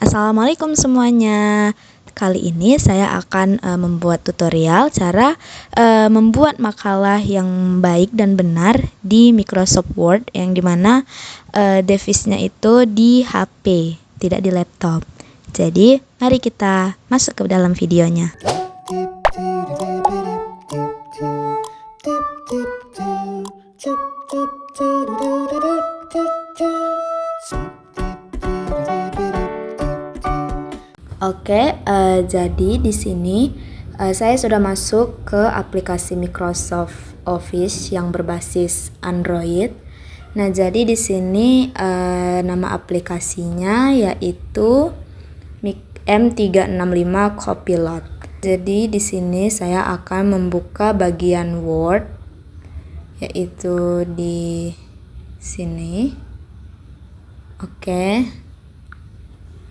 Assalamualaikum semuanya. Kali ini saya akan membuat tutorial cara membuat makalah yang baik dan benar di Microsoft Word, yang dimana device-nya itu di HP, tidak di laptop. Jadi mari kita masuk ke dalam videonya. Oke, jadi di sini saya sudah masuk ke aplikasi Microsoft Office yang berbasis Android. Nah, jadi di sini nama aplikasinya yaitu M365 Copilot. Jadi di sini saya akan membuka bagian Word, yaitu di sini.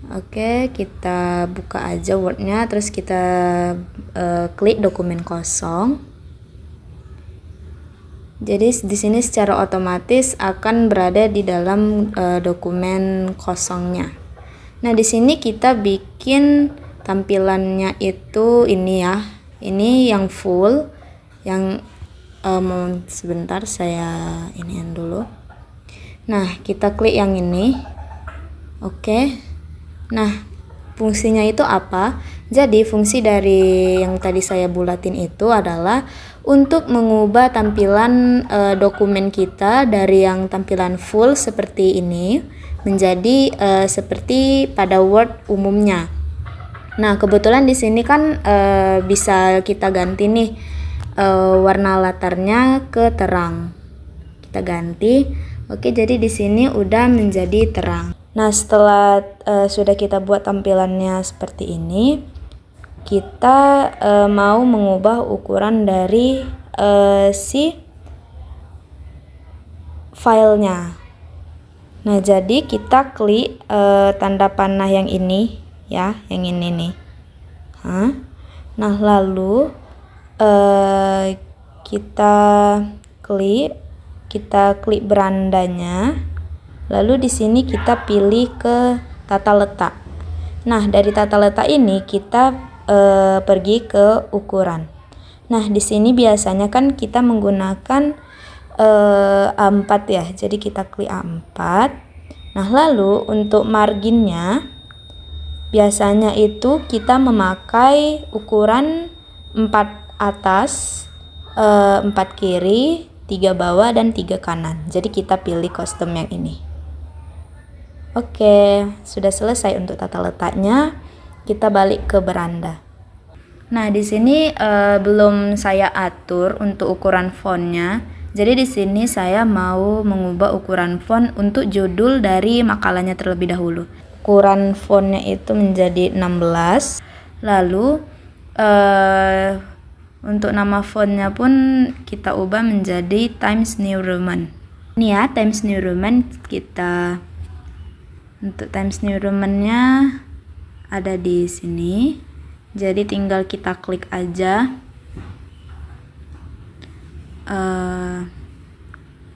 Oke, kita buka aja Word-nya, terus kita klik dokumen kosong. Jadi di sini secara otomatis akan berada di dalam dokumen kosongnya. Nah, di sini kita bikin tampilannya itu ini ya. Ini yang full, yang sebentar saya iniin dulu. Nah, kita klik yang ini. Oke. Nah, fungsinya itu apa? Jadi fungsi dari yang tadi saya bulatin itu adalah untuk mengubah tampilan dokumen kita dari yang tampilan full seperti ini menjadi seperti pada Word umumnya. Nah, kebetulan di sini kan bisa kita ganti nih warna latarnya ke terang. Kita ganti. Oke, jadi di sini udah menjadi terang. Nah, setelah sudah kita buat tampilannya seperti ini, kita mau mengubah ukuran dari si filenya. Nah, jadi kita klik tanda panah yang ini ya, yang ini nih. Nah, lalu kita klik berandanya. Lalu di sini kita pilih ke tata letak. Nah, dari tata letak ini kita pergi ke ukuran. Nah, di sini biasanya kan kita menggunakan A4 ya. Jadi kita klik A4. Nah, lalu untuk marginnya biasanya itu kita memakai ukuran 4 atas, 4 kiri, 3 bawah, dan 3 kanan. Jadi kita pilih custom yang ini. Oke, sudah selesai untuk tata letaknya. Kita balik ke beranda. Nah, di sini belum saya atur untuk ukuran fontnya. Jadi di sini saya mau mengubah ukuran font untuk judul dari makalahnya terlebih dahulu. Ukuran fontnya itu menjadi 16. Lalu untuk nama fontnya pun kita ubah menjadi Times New Roman. Ini ya, Times New Roman. Untuk Times New Roman-nya ada di sini. Jadi tinggal kita klik aja.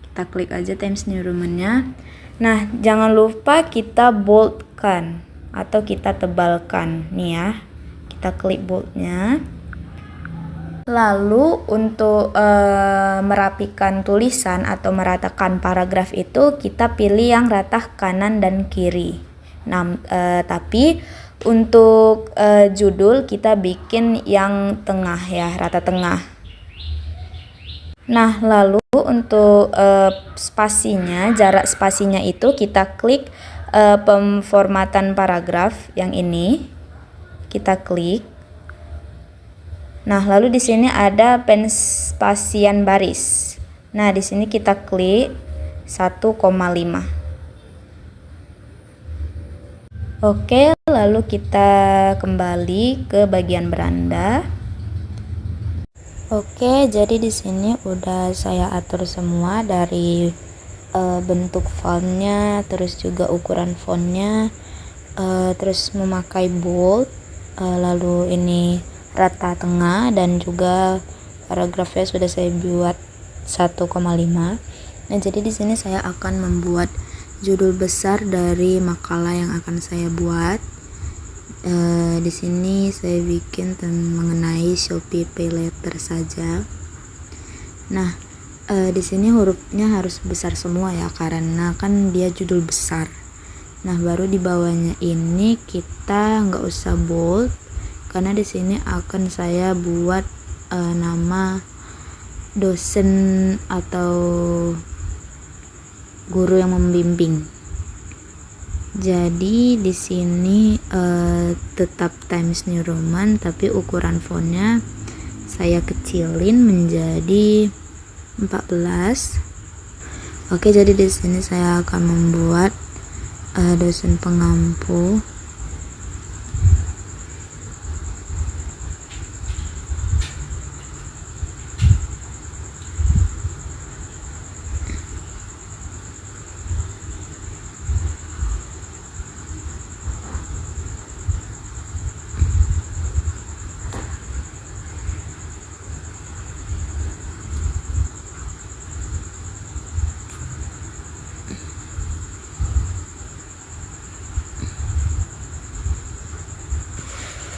Kita klik aja Times New Roman-nya. Nah, jangan lupa kita boldkan atau kita tebalkan. Nih ya, kita klik boldnya. Lalu untuk merapikan tulisan atau meratakan paragraf itu kita pilih yang rata kanan dan kiri. Nah, tapi untuk judul kita bikin yang tengah ya, rata tengah. Nah, lalu untuk spasinya, jarak spasinya itu kita klik pemformatan paragraf yang ini. Kita klik. Nah, lalu di sini ada penspasian baris. Nah, di sini kita klik 1,5. Oke, lalu kita kembali ke bagian beranda. Oke, jadi di sini udah saya atur semua dari bentuk fontnya, terus juga ukuran fontnya, terus memakai bold, lalu ini rata tengah, dan juga paragrafnya sudah saya buat 1,5. Nah, jadi di sini saya akan membuat judul besar dari makalah yang akan saya buat. Di sini saya bikin mengenai Shopee Pay Later saja. Nah, di sini hurufnya harus besar semua ya, karena kan dia judul besar. Nah, baru di bawahnya ini kita nggak usah bold, karena di sini akan saya buat nama dosen atau guru yang membimbing. Jadi di sini tetap Times New Roman, tapi ukuran fontnya saya kecilin menjadi 14. Oke, jadi di sini saya akan membuat dosen pengampu.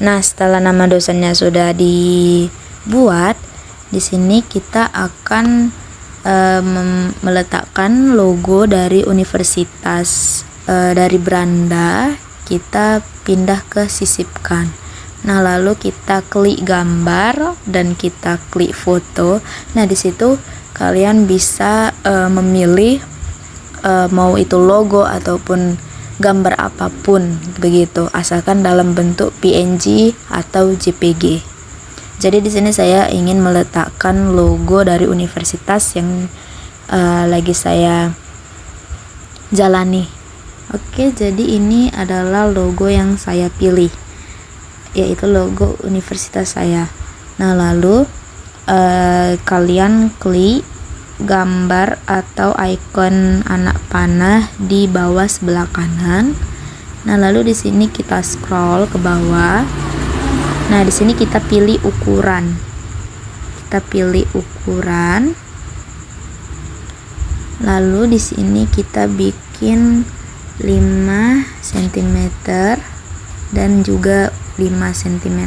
Nah, setelah nama dosennya sudah dibuat, di sini kita akan meletakkan logo dari universitas. Dari beranda kita pindah ke sisipkan. Nah, lalu kita klik gambar dan kita klik foto. Nah, di situ kalian bisa memilih mau itu logo ataupun gambar apapun begitu, asalkan dalam bentuk PNG atau JPG. Jadi di sini saya ingin meletakkan logo dari universitas yang lagi saya jalani. Oke, jadi ini adalah logo yang saya pilih, yaitu logo universitas saya. Nah, lalu kalian klik gambar atau icon anak panah di bawah sebelah kanan. Nah, lalu di sini kita scroll ke bawah. Nah, di sini kita pilih ukuran. Lalu di sini kita bikin 5 cm dan juga 5 cm.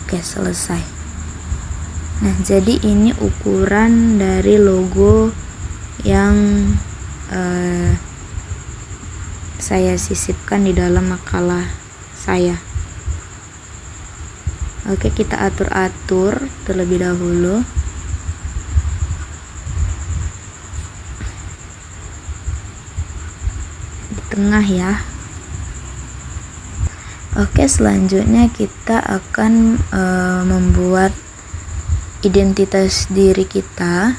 Oke, selesai. Nah, jadi ini ukuran dari logo yang saya sisipkan di dalam makalah saya. Oke, kita atur-atur terlebih dahulu. Di tengah ya. Oke, selanjutnya kita akan membuat identitas diri kita.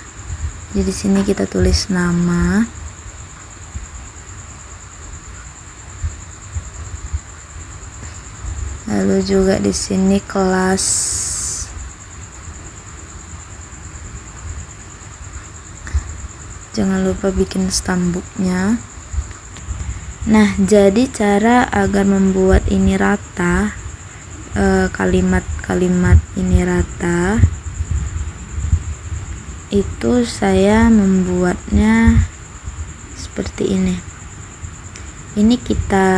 Jadi di sini kita tulis nama. Lalu juga di sini kelas. Jangan lupa bikin stambuknya. Nah, jadi cara agar membuat ini rata, kalimat-kalimat ini rata, itu saya membuatnya seperti ini. Ini kita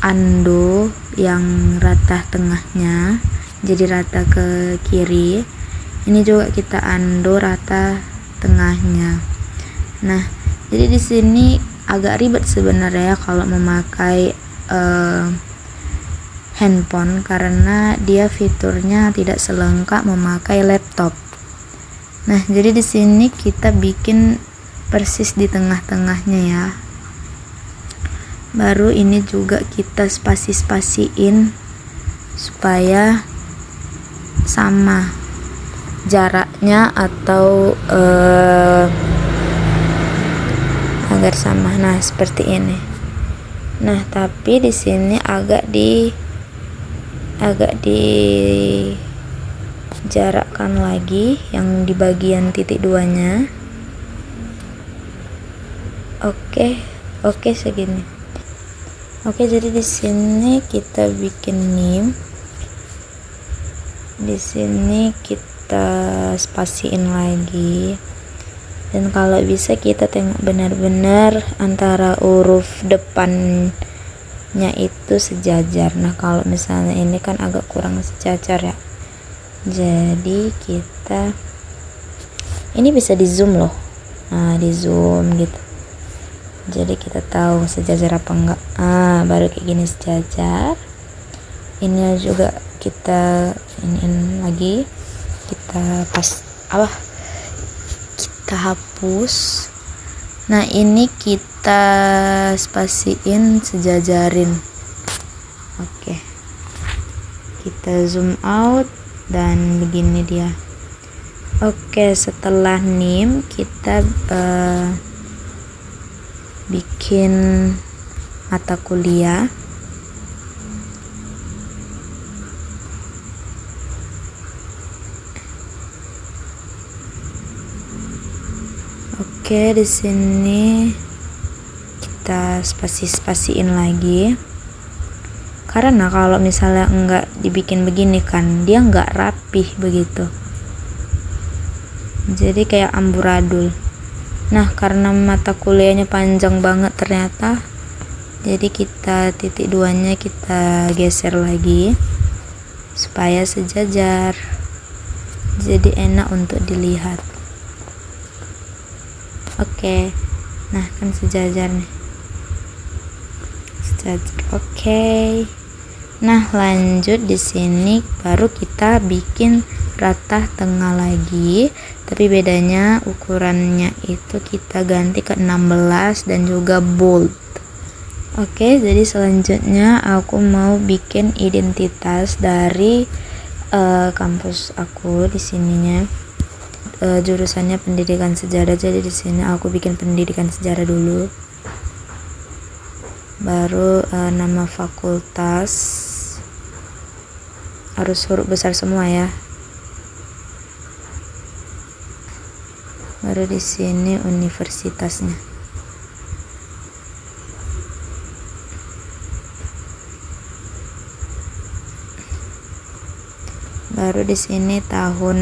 undo yang rata tengahnya, jadi rata ke kiri. Ini juga kita undo rata tengahnya. Nah, jadi di sini agak ribet sebenarnya kalau memakai handphone, karena dia fiturnya tidak selengkap memakai laptop. Nah, jadi di sini kita bikin persis di tengah-tengahnya ya. Baru ini juga kita spasi-spasiin supaya sama jaraknya atau agar sama. Nah, seperti ini. Nah, tapi di sini agak jarakkan lagi yang di bagian titik 2-nya. Oke, segini. Oke, jadi di sini kita bikin name. Di sini kita spasiin lagi. Dan kalau bisa kita tengok benar-benar antara huruf depannya itu sejajar. Nah kalau misalnya ini kan agak kurang sejajar ya, jadi kita ini bisa di zoom loh. Nah di zoom gitu, jadi kita tahu sejajar apa enggak. Baru kayak gini sejajar. Ini juga kita iniin lagi, kita kita hapus. Nah ini kita spasiin, sejajarin. Oke, kita zoom out dan begini dia. Oke, setelah nim kita bikin mata kuliah. Oke, di sini kita spasiin lagi. Karena kalau misalnya enggak dibikin begini kan, dia enggak rapih begitu. Jadi kayak amburadul. Nah, karena mata kuliahnya panjang banget ternyata, jadi kita titik 2-nya kita geser lagi supaya sejajar. Jadi enak untuk dilihat. Oke, nah kan sejajar nih, sejajar. Oke, nah lanjut di sini baru kita bikin rata tengah lagi, tapi bedanya ukurannya itu kita ganti ke 16 dan juga bold. Oke, jadi selanjutnya aku mau bikin identitas dari kampus aku di sininya. Jurusannya pendidikan sejarah, jadi di sini aku bikin pendidikan sejarah dulu, baru nama fakultas harus huruf besar semua ya, baru di sini universitasnya. Baru di sini tahun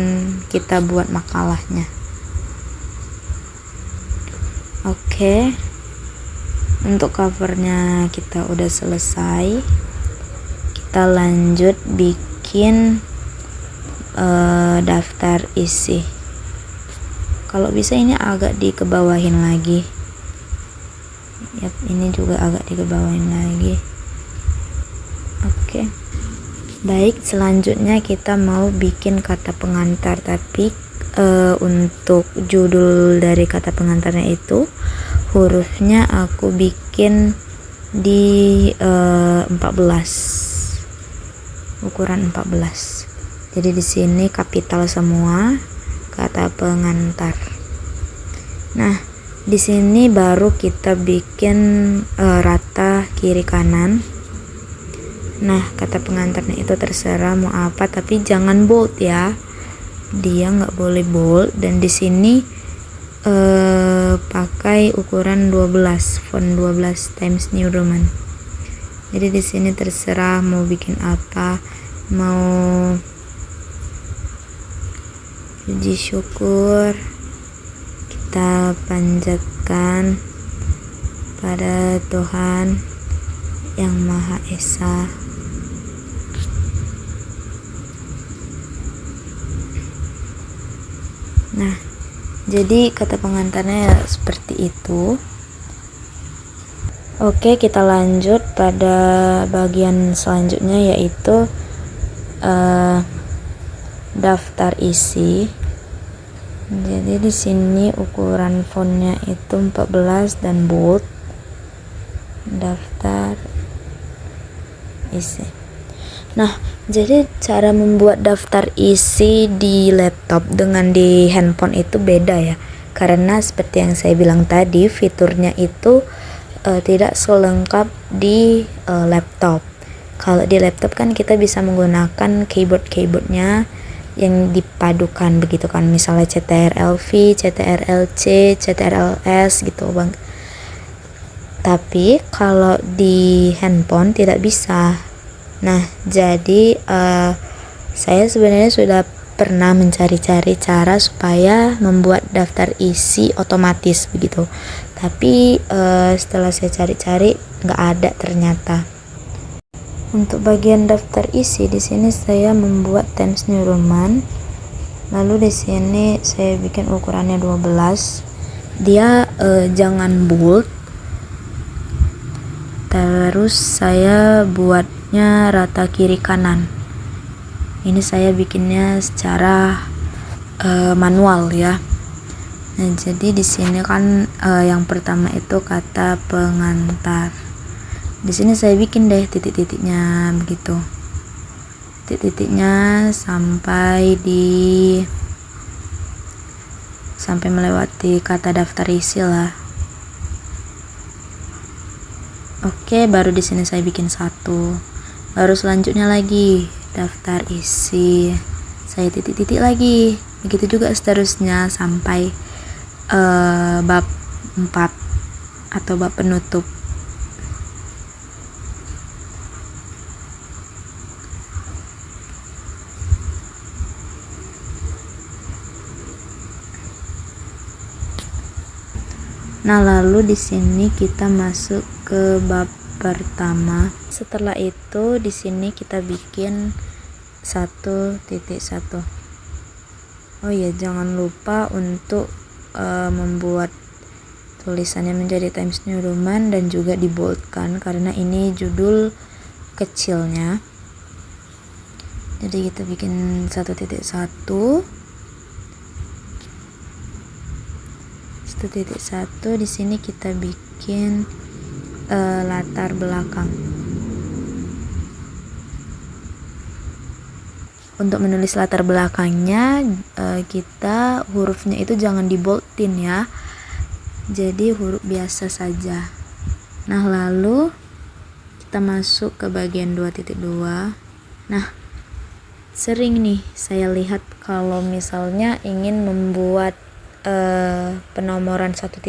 kita buat makalahnya. Oke, untuk covernya kita udah selesai. Kita lanjut bikin daftar isi. Kalau bisa ini agak dikebawahin lagi. Yap, ini juga agak dikebawahin lagi. Oke. Baik, selanjutnya kita mau bikin kata pengantar, tapi untuk judul dari kata pengantarnya itu hurufnya aku bikin di 14, ukuran 14. Jadi di sini kapital semua kata pengantar. Nah, di sini baru kita bikin rata kiri kanan. Nah, kata pengantarnya itu terserah mau apa, tapi jangan bold ya. Dia nggak boleh bold, dan di sini pakai ukuran 12, font 12 Times New Roman. Jadi di sini terserah mau bikin apa, mau puji syukur kita panjatkan pada Tuhan yang Maha Esa. Nah, jadi kata pengantarnya ya seperti itu. Oke, kita lanjut pada bagian selanjutnya, yaitu daftar isi. Jadi di sini ukuran fontnya itu 14 dan bold. Daftar isi. Nah, jadi cara membuat daftar isi di laptop dengan di handphone itu beda ya. Karena seperti yang saya bilang tadi, fiturnya itu tidak selengkap di laptop. Kalau di laptop kan kita bisa menggunakan keyboardnya yang dipadukan begitu kan, misalnya CTRL-V, CTRL-C, CTRL-S gitu bang. Tapi kalau di handphone tidak bisa. Nah, jadi saya sebenarnya sudah pernah mencari-cari cara supaya membuat daftar isi otomatis begitu. Tapi setelah saya cari-cari nggak ada ternyata. Untuk bagian daftar isi di sini saya membuat Times New Roman. Lalu di sini saya bikin ukurannya 12. Dia jangan bold. Terus saya buatnya rata kiri kanan. Ini saya bikinnya secara manual ya. Nah, jadi di sini kan yang pertama itu kata pengantar. Di sini saya bikin deh titik-titiknya begitu. Titik-titiknya sampai melewati kata daftar isi lah. Oke, baru di sini saya bikin satu. Baru selanjutnya lagi daftar isi. Saya titik-titik lagi. Begitu juga seterusnya sampai bab 4 atau bab penutup. Nah, lalu di sini kita masuk ke bab pertama. Setelah itu di sini kita bikin 1.1. Oh iya, jangan lupa untuk membuat tulisannya menjadi Times New Roman dan juga diboldkan karena ini judul kecilnya. Jadi kita bikin 1.1. 1.1 di sini kita bikin latar belakang. Untuk menulis latar belakangnya kita hurufnya itu jangan diboldin ya. Jadi huruf biasa saja. Nah, lalu kita masuk ke bagian 2.2. Nah, sering nih saya lihat kalau misalnya ingin membuat penomoran 1.1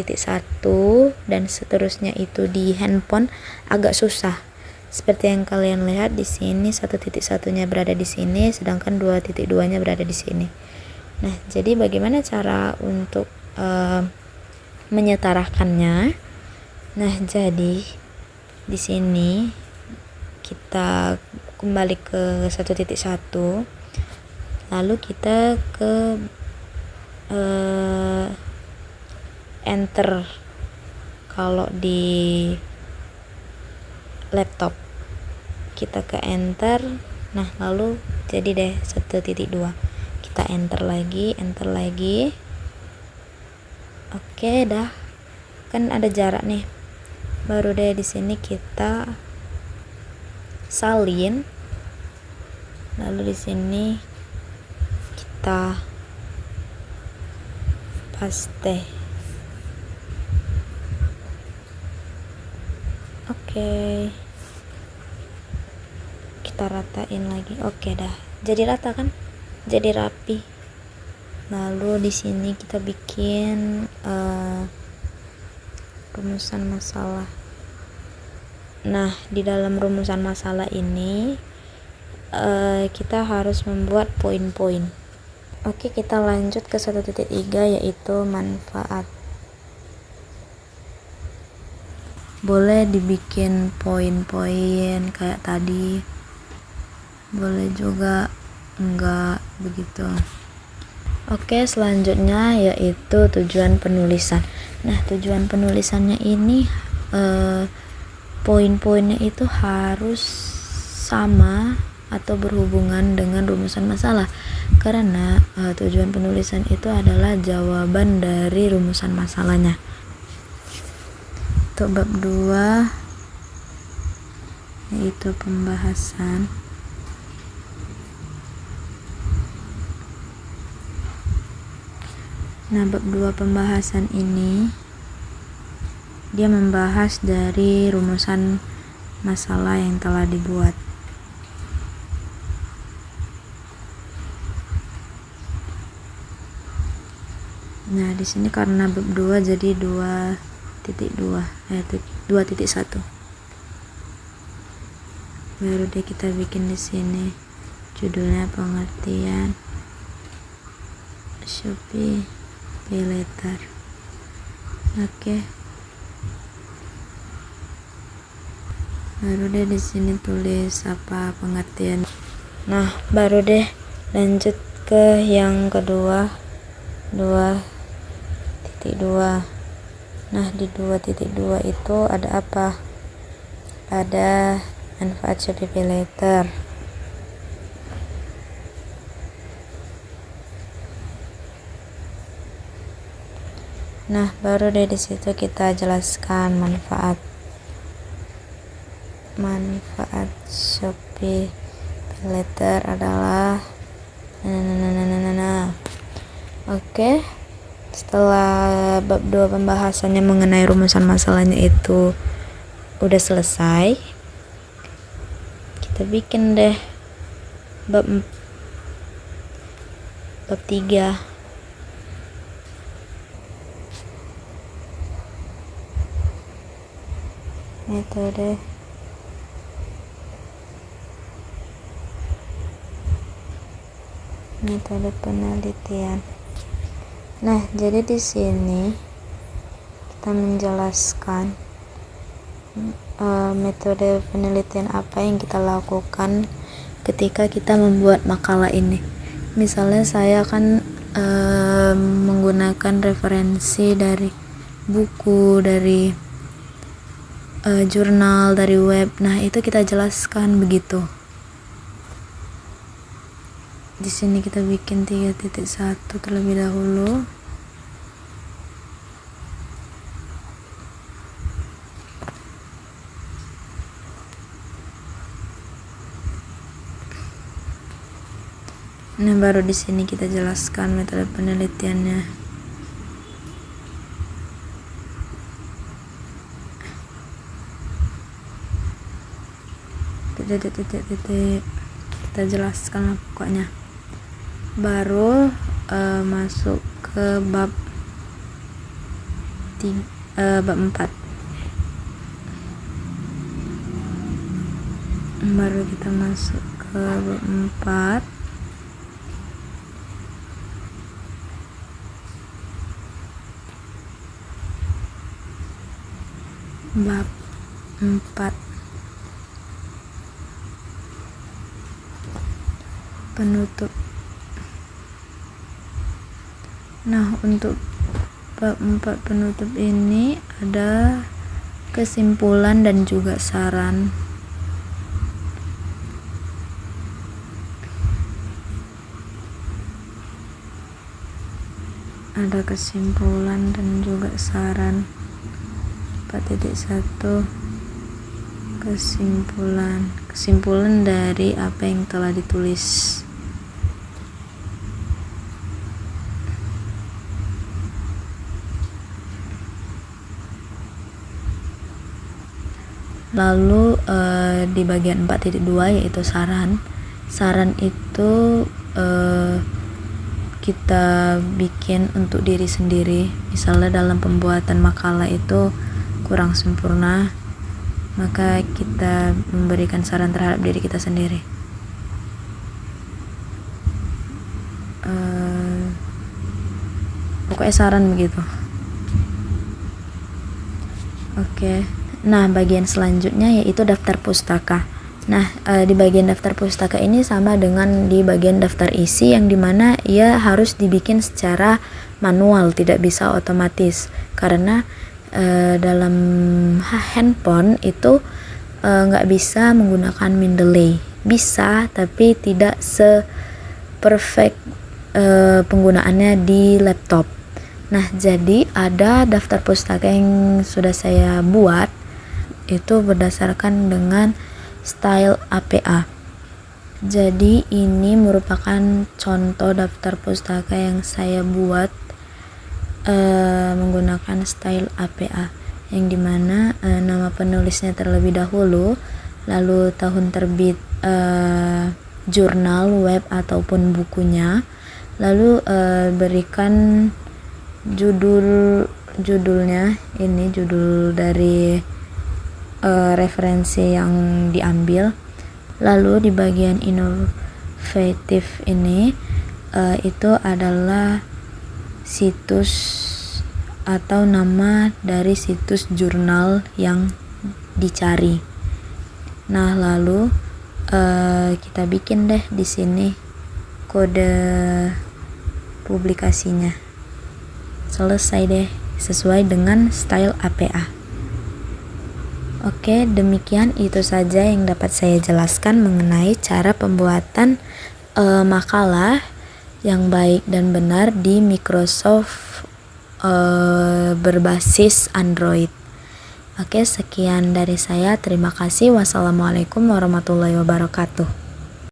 dan seterusnya itu di handphone agak susah. Seperti yang kalian lihat di sini 1.1-nya berada di sini, sedangkan 2.2-nya berada di sini. Nah, jadi bagaimana cara untuk menyetarakannya? Nah, jadi di sini kita kembali ke 1.1, lalu kita ke enter kalau di laptop kita ke enter. Nah, lalu jadi deh 1.2 kita enter lagi. Oke, dah kan ada jarak nih. Baru deh di sini kita salin, lalu di sini kita paste. Oke, kita ratain lagi. Oke, dah jadi rata kan, jadi rapi. Lalu di sini kita bikin rumusan masalah. Nah, di dalam rumusan masalah ini kita harus membuat poin-poin. Oke, kita lanjut ke 1.3 yaitu manfaat. Boleh dibikin poin-poin kayak tadi, boleh juga enggak begitu. Oke, selanjutnya yaitu tujuan penulisan. Nah, tujuan penulisannya ini poin-poinnya itu harus sama atau berhubungan dengan rumusan masalah, karena tujuan penulisan itu adalah jawaban dari rumusan masalahnya. Untuk bab 2 yaitu pembahasan. Nah, bab 2 pembahasan ini dia membahas dari rumusan masalah yang telah dibuat. Nah, di sini karena bab 2 jadi 2.1. Baru deh kita bikin di sini judulnya pengertian. Shopee Pay Later. Oke. Baru deh di sini tulis apa pengertian. Nah, baru deh lanjut ke yang kedua, 2.2. Nah, di 2.2 itu ada apa? Ada manfaat Shopee Pay Later. Nah, baru deh di situ kita jelaskan manfaat Shopee Pay Later adalah Oke. Setelah bab 2 pembahasannya mengenai rumusan masalahnya itu udah selesai, kita bikin deh bab 3. Metode penelitian. Nah, jadi di sini kita menjelaskan metode penelitian apa yang kita lakukan ketika kita membuat makalah ini. Misalnya saya akan menggunakan referensi dari buku, dari jurnal, dari web. Nah, itu kita jelaskan begitu. Di sini kita bikin 3.1 terlebih dahulu. Nah, baru di sini kita jelaskan metode penelitiannya. Titik. Kita jelaskan lah pokoknya. Baru masuk ke bab 4. Baru kita masuk ke bab 4. Bab 4 penutup. Nah, untuk bab 4 penutup ini ada kesimpulan dan juga saran. Ada kesimpulan dan juga saran. 4.1 kesimpulan dari apa yang telah ditulis. Lalu di bagian 4.2 yaitu saran itu kita bikin untuk diri sendiri. Misalnya dalam pembuatan makalah itu kurang sempurna, maka kita memberikan saran terhadap diri kita sendiri. Pokoknya saran begitu. Oke. Nah, bagian selanjutnya yaitu daftar pustaka. Nah, di bagian daftar pustaka ini sama dengan di bagian daftar isi, yang dimana ia harus dibikin secara manual, tidak bisa otomatis, karena dalam handphone itu nggak bisa menggunakan Mendeley. Bisa, tapi tidak se-perfect penggunaannya di laptop. Nah, jadi ada daftar pustaka yang sudah saya buat itu berdasarkan dengan style APA. Jadi ini merupakan contoh daftar pustaka yang saya buat menggunakan style APA, yang dimana nama penulisnya terlebih dahulu, lalu tahun terbit jurnal, web ataupun bukunya, lalu berikan judulnya, ini judul dari referensi yang diambil. Lalu di bagian inovatif ini itu adalah situs atau nama dari situs jurnal yang dicari. Nah, lalu kita bikin deh di sini kode publikasinya. Selesai deh, sesuai dengan style APA. Oke, demikian itu saja yang dapat saya jelaskan mengenai cara pembuatan makalah yang baik dan benar di Microsoft berbasis Android. Oke, sekian dari saya. Terima kasih. Wassalamualaikum warahmatullahi wabarakatuh.